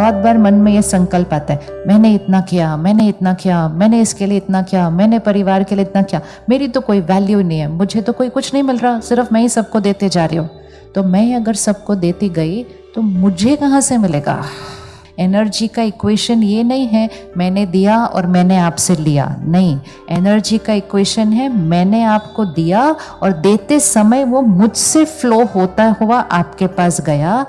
बहुत बार मन में ये संकल्प आता है, मैंने इतना किया, मैंने इतना किया, मैंने इसके लिए इतना किया, मैंने परिवार के लिए इतना किया, मेरी तो कोई वैल्यू नहीं है, मुझे तो कोई कुछ नहीं मिल रहा, सिर्फ मैं ही सबको देते जा रही हूँ। तो मैं अगर सबको देती गई तो मुझे कहाँ से मिलेगा? एनर्जी का इक्वेशन ये नहीं है मैंने दिया और मैंने आपसे लिया, नहीं। एनर्जी का इक्वेशन है मैंने आपको दिया और देते समय वो मुझसे फ्लो होता हुआ आपके पास गया।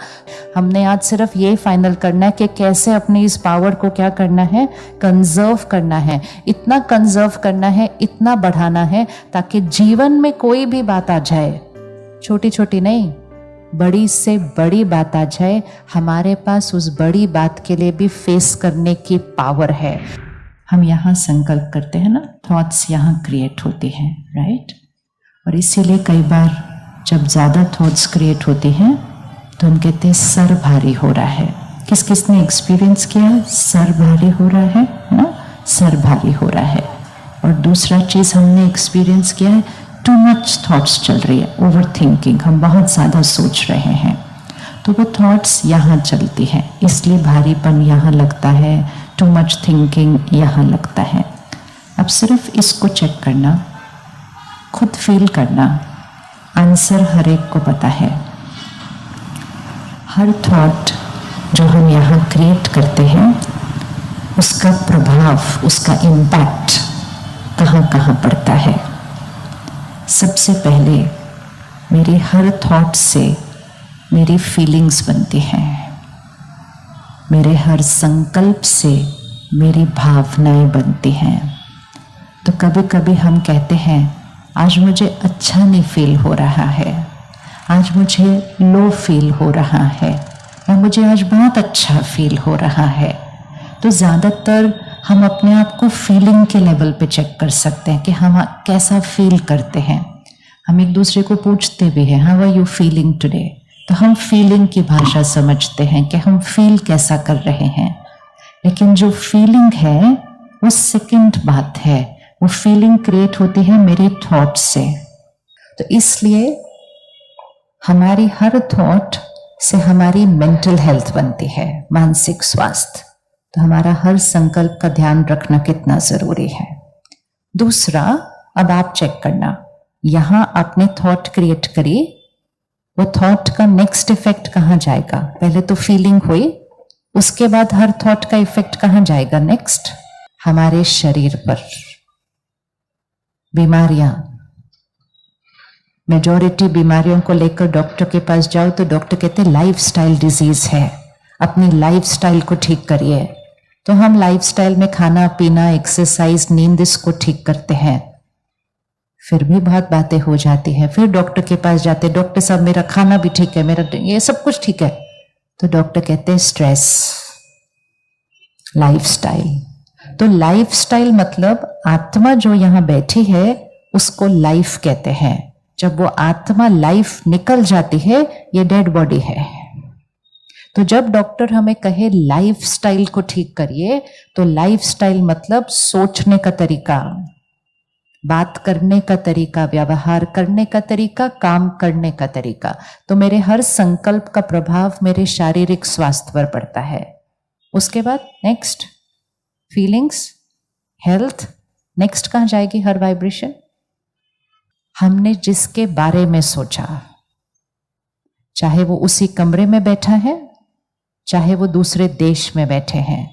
हमने आज सिर्फ ये फाइनल करना है कि कैसे अपनी इस पावर को क्या करना है, कंजर्व करना है। इतना कंजर्व करना है, इतना बढ़ाना है ताकि जीवन में कोई भी बात आ जाए, छोटी छोटी नहीं, बड़ी से बड़ी बात आ जाए, हमारे पास उस बड़ी बात के लिए भी फेस करने की पावर है। हम यहाँ संकल्प करते हैं ना, थॉट्स यहाँ क्रिएट होते हैं, राइट? और इसीलिए कई बार जब ज़्यादा थॉट्स क्रिएट होती हैं तो हम कहते हैं सर भारी हो रहा है। किस किस ने एक्सपीरियंस किया है? सर भारी हो रहा है ना, सर भारी हो रहा है। और दूसरा चीज़ हमने एक्सपीरियंस किया है, टू मच थॉट्स चल रही है, ओवर थिंकिंग, हम बहुत ज़्यादा सोच रहे हैं, तो वो थॉट्स यहाँ चलती हैं, इसलिए भारीपन यहाँ लगता है, टू मच थिंकिंग यहाँ लगता है। अब सिर्फ इसको चेक करना, खुद फील करना, आंसर हर एक को पता है। हर थॉट जो हम यहाँ क्रिएट करते हैं उसका प्रभाव, उसका इम्पैक्ट कहाँ कहाँ पड़ता है। सबसे पहले मेरी हर थॉट से मेरी फीलिंग्स बनती हैं, मेरे हर संकल्प से मेरी भावनाएं बनती हैं। तो कभी कभी हम कहते हैं आज मुझे अच्छा नहीं फील हो रहा है, आज मुझे लो फील हो रहा है, और मुझे आज बहुत अच्छा फील हो रहा है। तो ज़्यादातर हम अपने आप को फीलिंग के लेवल पे चेक कर सकते हैं कि हम कैसा फील करते हैं। हम एक दूसरे को पूछते भी हैं, how are you feeling today? तो हम फीलिंग की भाषा समझते हैं कि हम फील कैसा कर रहे हैं। लेकिन जो फीलिंग है वो सेकंड बात है, वो फीलिंग क्रिएट होती है मेरी थॉट से। तो इसलिए हमारी हर थॉट से हमारी मेंटल हेल्थ बनती है, मानसिक स्वास्थ्य। तो हमारा हर संकल्प का ध्यान रखना कितना जरूरी है। दूसरा, अब आप चेक करना, यहां आपने थॉट क्रिएट करी, वो थॉट का नेक्स्ट इफेक्ट कहां जाएगा? पहले तो फीलिंग हुई, उसके बाद हर थॉट का इफेक्ट कहां जाएगा? नेक्स्ट हमारे शरीर पर। बीमारियां, मेजॉरिटी बीमारियों को लेकर डॉक्टर के पास जाओ तो डॉक्टर कहते हैं लाइफस्टाइल डिजीज है, अपनी लाइफस्टाइल को ठीक करिए। तो हम लाइफस्टाइल में खाना पीना, एक्सरसाइज, नींद, इसको ठीक करते हैं, फिर भी बहुत बातें हो जाती हैं। फिर डॉक्टर के पास जाते, डॉक्टर साहब मेरा खाना भी ठीक है, मेरा ये सब कुछ ठीक है। तो डॉक्टर कहते हैं स्ट्रेस, लाइफस्टाइल। तो लाइफस्टाइल मतलब आत्मा जो यहाँ बैठी है उसको लाइफ कहते हैं। जब वो आत्मा लाइफ निकल जाती है, ये डेड बॉडी है। तो जब डॉक्टर हमें कहे लाइफस्टाइल को ठीक करिए, तो लाइफस्टाइल मतलब सोचने का तरीका, बात करने का तरीका, व्यवहार करने का तरीका, काम करने का तरीका। तो मेरे हर संकल्प का प्रभाव मेरे शारीरिक स्वास्थ्य पर पड़ता है। उसके बाद नेक्स्ट फीलिंग्स, हेल्थ। नेक्स्ट कहां जाएगी हर वाइब्रेशन? हमने जिसके बारे में सोचा, चाहे वो उसी कमरे में बैठा है, चाहे वो दूसरे देश में बैठे हैं।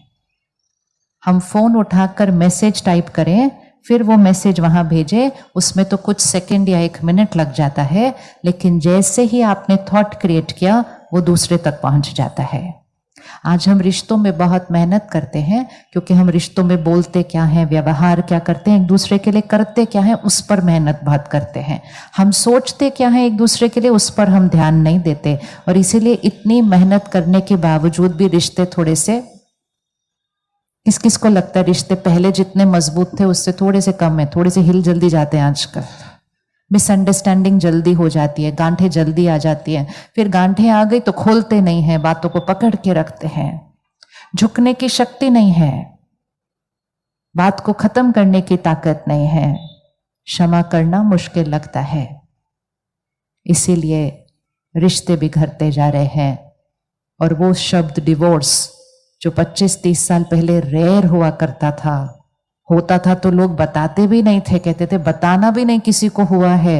हम फोन उठाकर मैसेज टाइप करें, फिर वो मैसेज वहां भेजे, उसमें तो कुछ सेकंड या 1 मिनट लग जाता है, लेकिन जैसे ही आपने थॉट क्रिएट किया वो दूसरे तक पहुंच जाता है। आज हम रिश्तों में बहुत मेहनत करते हैं, क्योंकि हम रिश्तों में बोलते क्या हैं, व्यवहार क्या करते हैं, एक दूसरे के लिए करते क्या हैं, उस पर मेहनत बहुत करते हैं। हम सोचते क्या हैं एक दूसरे के लिए, उस पर हम ध्यान नहीं देते। और इसीलिए इतनी मेहनत करने के बावजूद भी रिश्ते थोड़े से, किस किस को लगता है रिश्ते पहले जितने मजबूत थे उससे थोड़े से कम है, थोड़े से हिल जल्दी जाते हैं आजकल। मिसअंडरस्टैंडिंग जल्दी हो जाती है, गांठें जल्दी आ जाती हैं, फिर गांठें आ गई तो खोलते नहीं हैं, बातों को पकड़ के रखते हैं, झुकने की शक्ति नहीं है, बात को खत्म करने की ताकत नहीं है, क्षमा करना मुश्किल लगता है। इसीलिए रिश्ते बिखरते जा रहे हैं। और वो शब्द डिवोर्स जो 25-30 साल पहले रेयर हुआ करता था, होता था तो लोग बताते भी नहीं थे, कहते थे बताना भी नहीं किसी को हुआ है,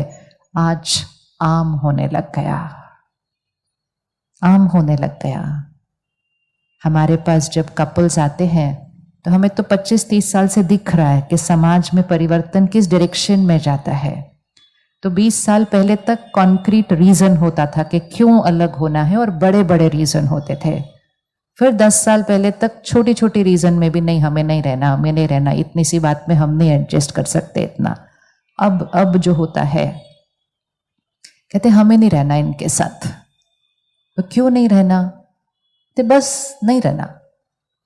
आज आम होने लग गया, आम होने लग गया। हमारे पास जब कपल्स आते हैं तो हमें तो 25-30 साल से दिख रहा है कि समाज में परिवर्तन किस डायरेक्शन में जाता है। तो 20 साल पहले तक कॉन्क्रीट रीजन होता था कि क्यों अलग होना है और बड़े बड़े रीजन होते थे। फिर 10 साल पहले तक छोटी छोटी रीजन में भी नहीं, हमें नहीं रहना, हमें नहीं रहना, इतनी सी बात में हम नहीं एडजस्ट कर सकते इतना। अब जो होता है, कहते हमें नहीं रहना इनके साथ। तो क्यों नहीं रहना? तो बस नहीं रहना।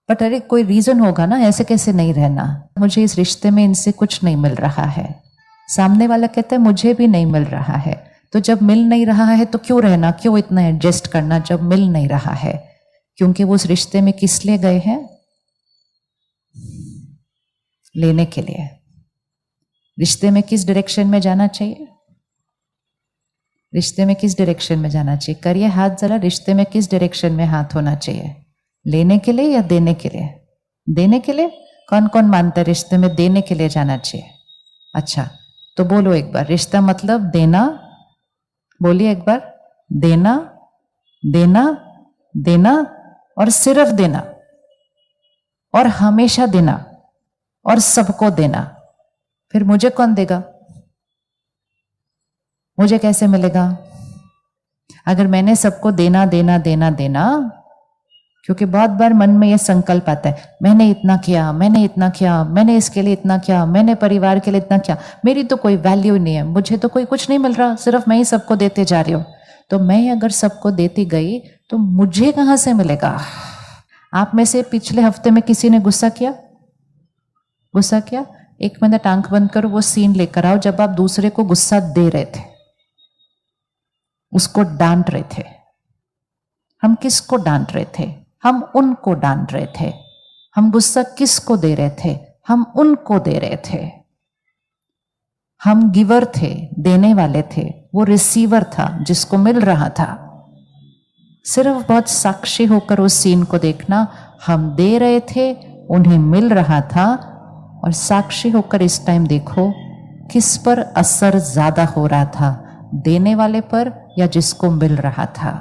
बट अरे कोई रीजन होगा ना, ऐसे कैसे नहीं रहना, मुझे इस रिश्ते में इनसे कुछ नहीं मिल रहा है। सामने वाला कहता है मुझे भी नहीं मिल रहा है। तो जब मिल नहीं रहा है तो क्यों रहना, क्यों इतना एडजस्ट करना जब मिल नहीं रहा है? क्योंकि वो उस रिश्ते में किस लिए गए हैं? लेने के लिए। रिश्ते में किस डायरेक्शन में जाना चाहिए? रिश्ते में किस डायरेक्शन में जाना चाहिए? करिए हाथ जरा, रिश्ते में किस डायरेक्शन में हाथ होना चाहिए? लेने के लिए या देने के लिए? देने के लिए। कौन कौन मानता है रिश्ते में देने के लिए जाना चाहिए? अच्छा, तो बोलो एक बार, रिश्ता मतलब देना। बोलिए एक बार, देना, देना, देना और सिर्फ देना और हमेशा देना और सबको देना। फिर मुझे कौन देगा? मुझे कैसे मिलेगा? अगर मैंने सबको देना देना देना देना, क्योंकि बहुत बार मन में यह संकल्प आता है, मैंने इतना किया, मैंने इतना किया, मैंने इसके लिए इतना किया, मैंने परिवार के लिए इतना किया, मेरी तो कोई वैल्यू नहीं है, मुझे तो कोई कुछ नहीं मिल रहा, सिर्फ मैं ही सबको देते जा रही हूँ। तो मैं अगर सबको देती गई तो मुझे कहां से मिलेगा? आप में से पिछले हफ्ते में किसी ने गुस्सा किया? गुस्सा किया? 1 मिनट आंख बंद करो, वो सीन लेकर आओ जब आप दूसरे को गुस्सा दे रहे थे, उसको डांट रहे थे। हम किसको डांट रहे थे? हम उनको डांट रहे थे। हम गुस्सा किसको दे रहे थे? हम उनको दे रहे थे। हम गिवर थे, देने वाले थे, वो रिसीवर था जिसको मिल रहा था। सिर्फ बहुत साक्षी होकर उस सीन को देखना, हम दे रहे थे, उन्हें मिल रहा था, और साक्षी होकर इस टाइम देखो किस पर असर ज्यादा हो रहा था, देने वाले पर या जिसको मिल रहा था।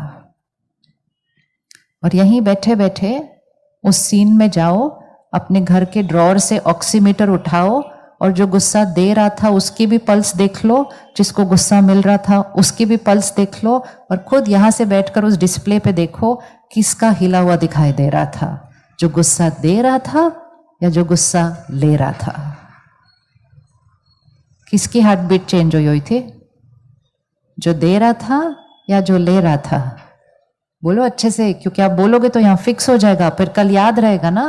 और यहीं बैठे बैठे उस सीन में जाओ, अपने घर के ड्रॉअर से ऑक्सीमीटर उठाओ और जो गुस्सा दे रहा था उसकी भी पल्स देख लो, जिसको गुस्सा मिल रहा था उसकी भी पल्स देख लो, और खुद यहां से बैठकर उस डिस्प्ले पे देखो किसका हिला हुआ दिखाई दे रहा था, जो गुस्सा दे रहा था या जो गुस्सा ले रहा था। किसकी हार्ट बीट चेंज हुई थी? जो दे रहा था या जो ले रहा था? बोलो अच्छे से, क्योंकि आप बोलोगे तो यहां फिक्स हो जाएगा, फिर कल याद रहेगा ना,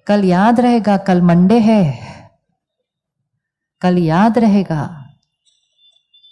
कल याद रहेगा, कल मंडे है, कल याद रहेगा।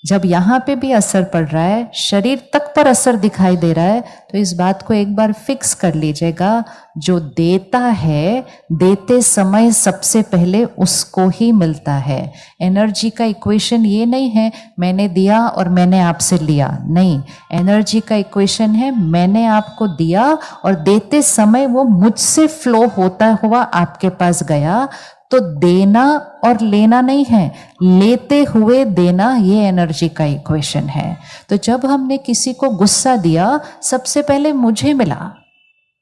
जब यहां पे भी असर पड़ रहा है, शरीर तक पर असर दिखाई दे रहा है, तो इस बात को एक बार फिक्स कर लीजिएगा, जो देता है देते समय सबसे पहले उसको ही मिलता है। एनर्जी का इक्वेशन ये नहीं है मैंने दिया और मैंने आपसे लिया, नहीं। एनर्जी का इक्वेशन है मैंने आपको दिया और देते समय वो मुझसे फ्लो होता हुआ आपके पास गया। तो देना और लेना नहीं है, लेते हुए देना, ये एनर्जी का इक्वेशन है। तो जब हमने किसी को गुस्सा दिया सबसे पहले मुझे मिला।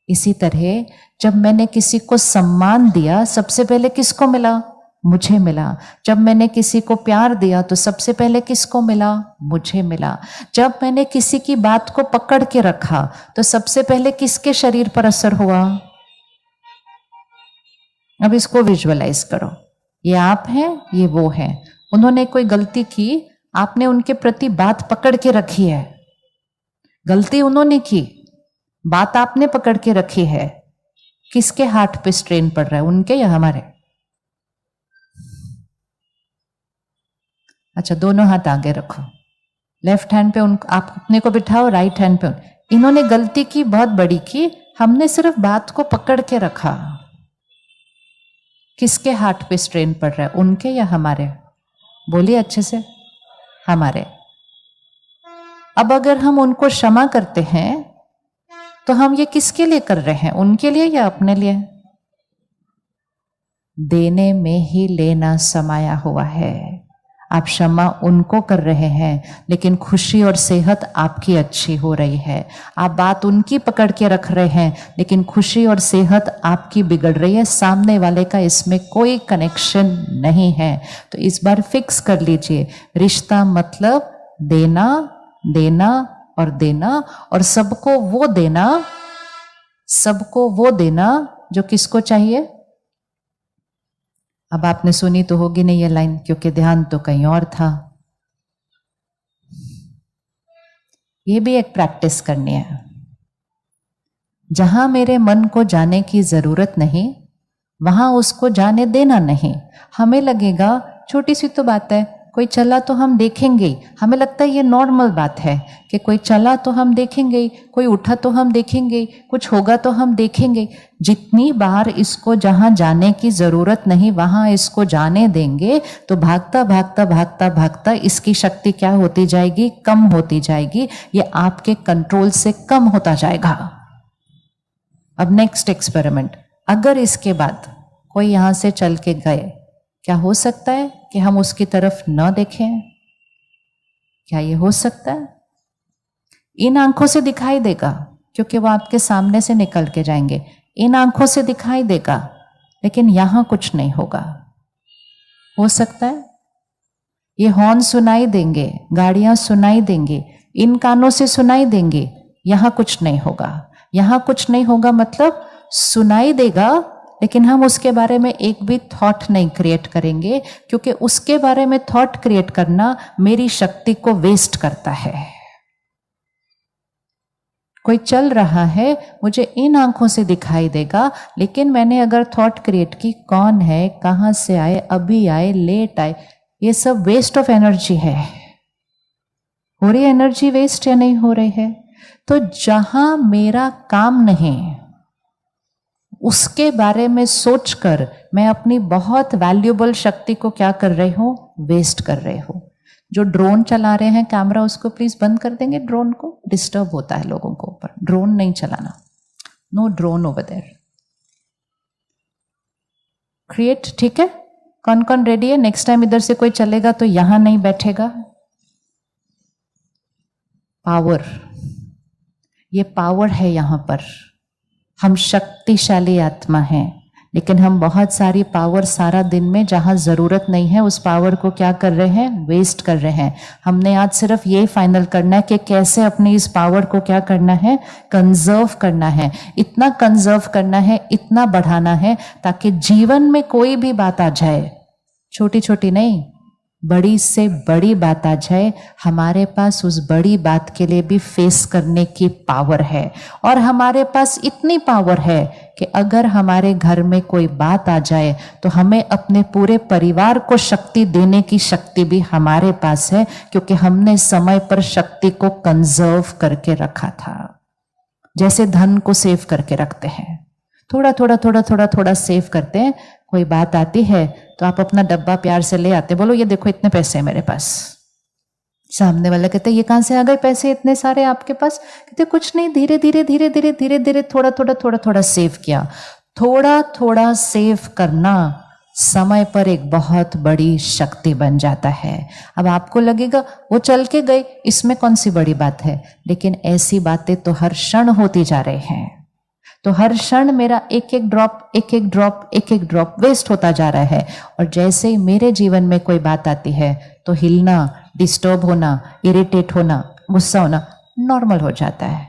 इसी तरह जब मैंने किसी को सम्मान दिया सबसे पहले किसको मिला? मुझे मिला। जब मैंने किसी को प्यार दिया तो सबसे पहले किसको मिला? मुझे मिला। जब मैंने किसी की बात को पकड़ के रखा तो सबसे पहले किसके शरीर पर असर हुआ? अब इसको विजुअलाइज करो, ये आप हैं, ये वो हैं। उन्होंने कोई गलती की, आपने उनके प्रति बात पकड़ के रखी है। गलती उन्होंने की, बात आपने पकड़ के रखी है। किसके हार्ट पे स्ट्रेन पड़ रहा है, उनके या हमारे? अच्छा, दोनों हाथ आगे रखो, लेफ्ट हैंड पे उन आप अपने को बिठाओ, राइट हैंड पे इन्होंने गलती की, बहुत बड़ी की, हमने सिर्फ बात को पकड़ के रखा। किसके हार्ट पे स्ट्रेन पड़ रहा है, उनके या हमारे? बोलिए अच्छे से, हमारे। अब अगर हम उनको क्षमा करते हैं तो हम ये किसके लिए कर रहे हैं, उनके लिए या अपने लिए? देने में ही लेना समाया हुआ है। आप क्षमा उनको कर रहे हैं, लेकिन खुशी और सेहत आपकी अच्छी हो रही है। आप बात उनकी पकड़ के रख रहे हैं, लेकिन खुशी और सेहत आपकी बिगड़ रही है। सामने वाले का इसमें कोई कनेक्शन नहीं है। तो इस बार फिक्स कर लीजिए, रिश्ता मतलब देना, देना और देना, और सबको वो देना जो किसको चाहिए। अब आपने सुनी तो होगी नहीं ये लाइन, क्योंकि ध्यान तो कहीं और था। ये भी एक प्रैक्टिस करनी है। जहां मेरे मन को जाने की जरूरत नहीं, वहां उसको जाने देना नहीं। हमें लगेगा छोटी सी तो बात है, कोई चला तो हम देखेंगे, हमें लगता है ये नॉर्मल बात है कि कोई चला तो हम देखेंगे, कोई उठा तो हम देखेंगे, कुछ होगा तो हम देखेंगे। जितनी बार इसको जहां जाने की जरूरत नहीं वहां इसको जाने देंगे, तो भागता भागता भागता भागता इसकी शक्ति क्या होती जाएगी, कम होती जाएगी। ये आपके कंट्रोल से कम होता जाएगा। अब नेक्स्ट एक्सपेरिमेंट, अगर इसके बाद कोई यहां से चल के गए, क्या हो सकता है कि हम उसकी तरफ न देखें? क्या ये हो सकता है? इन आंखों से दिखाई देगा, क्योंकि वो आपके सामने से निकल के जाएंगे। इन आंखों से दिखाई देगा, लेकिन यहां कुछ नहीं होगा। हो सकता है ये हॉर्न सुनाई देंगे, गाड़ियां सुनाई देंगे, इन कानों से सुनाई देंगे, यहां कुछ नहीं होगा। यहां कुछ नहीं होगा मतलब सुनाई देगा, लेकिन हम उसके बारे में एक भी थॉट नहीं क्रिएट करेंगे, क्योंकि उसके बारे में थॉट क्रिएट करना मेरी शक्ति को वेस्ट करता है। कोई चल रहा है, मुझे इन आंखों से दिखाई देगा, लेकिन मैंने अगर थॉट क्रिएट की, कौन है, कहां से आए, अभी आए, लेट आए, ये सब वेस्ट ऑफ एनर्जी है। हो रही एनर्जी वेस्ट या नहीं हो रही है? तो जहां मेरा काम नहीं, उसके बारे में सोचकर मैं अपनी बहुत वैल्यूएबल शक्ति को क्या कर रही हूं, वेस्ट कर रही हूं। जो ड्रोन चला रहे हैं कैमरा, उसको प्लीज बंद कर देंगे, ड्रोन को डिस्टर्ब होता है लोगों को ऊपर। ड्रोन नहीं चलाना, no drone over there. Create, ठीक है? कौन कौन रेडी है? नेक्स्ट टाइम इधर से कोई चलेगा तो यहां नहीं बैठेगा। पावर, ये पावर है यहां पर। हम शक्तिशाली आत्मा हैं, लेकिन हम बहुत सारी पावर सारा दिन में जहां जरूरत नहीं है, उस पावर को क्या कर रहे हैं, वेस्ट कर रहे हैं। हमने आज सिर्फ ये फाइनल करना है कि कैसे अपनी इस पावर को क्या करना है, कंजर्व करना है। इतना कंजर्व करना है, इतना बढ़ाना है, ताकि जीवन में कोई भी बात आ जाए, छोटी छोटी नहीं, बड़ी से बड़ी बात आ जाए, हमारे पास उस बड़ी बात के लिए भी फेस करने की पावर है। और हमारे पास इतनी पावर है कि अगर हमारे घर में कोई बात आ जाए, तो हमें अपने पूरे परिवार को शक्ति देने की शक्ति भी हमारे पास है, क्योंकि हमने समय पर शक्ति को कंजर्व करके रखा था। जैसे धन को सेव करके रखते हैं, थोड़ा थोड़ा थोड़ा थोड़ा थोड़ा सेव करते हैं। कोई बात आती है तो आप अपना डब्बा प्यार से ले आते, बोलो ये देखो इतने पैसे हैं मेरे पास। सामने वाला कहते ये कहां से आ गए पैसे इतने सारे आपके पास? कहते कुछ नहीं, धीरे धीरे धीरे धीरे धीरे धीरे थोड़ा थोड़ा थोड़ा थोड़ा सेव किया। थोड़ा थोड़ा सेव करना समय पर एक बहुत बड़ी शक्ति बन जाता है। अब आपको लगेगा वो चल के गए, इसमें कौन सी बड़ी बात है, लेकिन ऐसी बातें तो हर क्षण होती जा रही हैं। तो हर क्षण मेरा एक एक ड्रॉप एक एक ड्रॉप एक एक ड्रॉप वेस्ट होता जा रहा है। और जैसे ही मेरे जीवन में कोई बात आती है, तो हिलना, डिस्टर्ब होना, इरिटेट होना, गुस्सा होना नॉर्मल हो जाता है,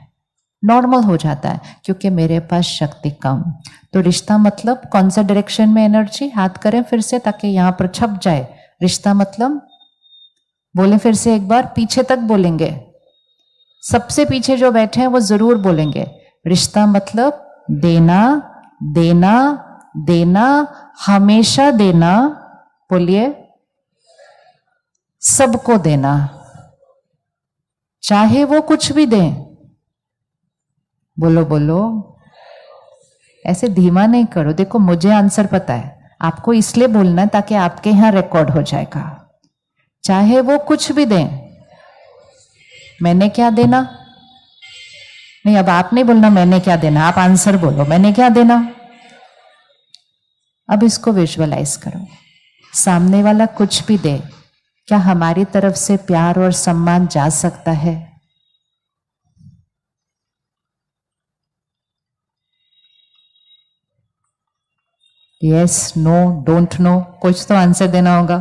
नॉर्मल हो जाता है, क्योंकि मेरे पास शक्ति कम। तो रिश्ता मतलब कौन सा डायरेक्शन में एनर्जी, हाथ करें फिर से ताकि यहां पर छप जाए। रिश्ता मतलब बोले फिर से एक बार, पीछे तक बोलेंगे, सबसे पीछे जो बैठे हैं वो जरूर बोलेंगे। रिश्ता मतलब देना, देना, देना, हमेशा देना। बोलिए, सबको देना, चाहे वो कुछ भी दें। बोलो बोलो, ऐसे धीमा नहीं करो। देखो मुझे आंसर पता है, आपको इसलिए बोलना है ताकि आपके यहां रिकॉर्ड हो जाएगा। चाहे वो कुछ भी दें, मैंने क्या देना, नहीं, अब आप नहीं बोलना मैंने क्या देना, आप आंसर बोलो, मैंने क्या देना। अब इसको विजुअलाइज करो, सामने वाला कुछ भी दे, क्या हमारी तरफ से प्यार और सम्मान जा सकता है? यस, नो, डोंट नो, कुछ तो आंसर देना होगा।